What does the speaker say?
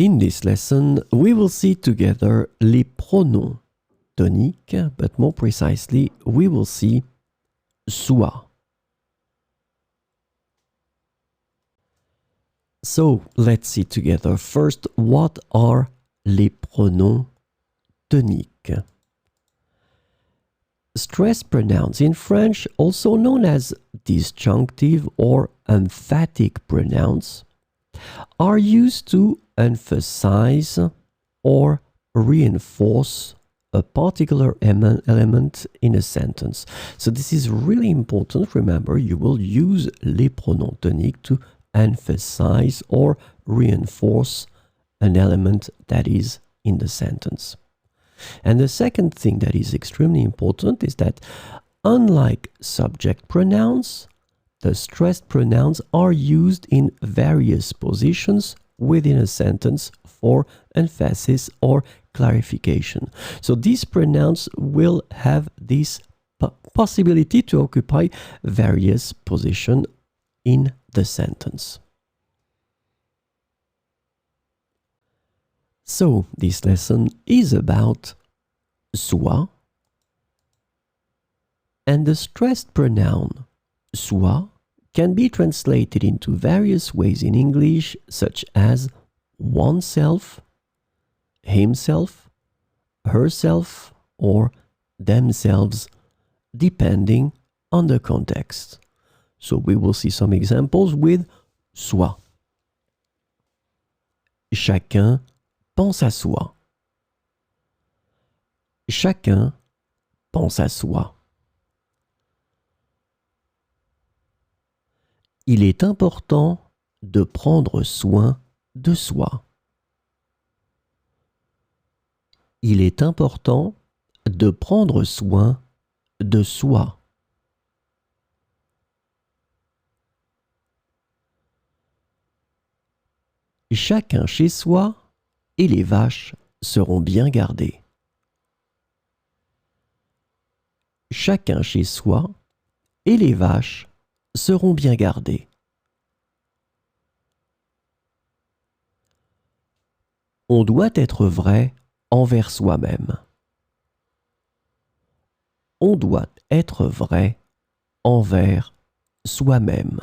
In this lesson, we will see together les pronoms toniques, but more precisely, we will see soit. So, let's see together first what are les pronoms toniques. Stress pronouns in French, also known as disjunctive or emphatic pronouns, are used to emphasize or reinforce a particular element in a sentence. So this is really important. Remember, you will use les pronoms toniques to emphasize or reinforce an element that is in the sentence. And the second thing that is extremely important is that unlike subject pronouns, the stressed pronouns are used in various positions within a sentence for emphasis or clarification. So these pronouns will have this possibility to occupy various positions in the sentence. So this lesson is about soit and the stressed pronoun soit can be translated into various ways in English, such as oneself, himself, herself, or themselves, depending on the context. So we will see some examples with soit. Chacun pense à soi. Chacun pense à soi. Il est important de prendre soin de soi. Il est important de prendre soin de soi. Chacun chez soi et les vaches seront bien gardées. Chacun chez soi et les vaches seront bien gardées. On doit être vrai envers soi-même. On doit être vrai envers soi-même.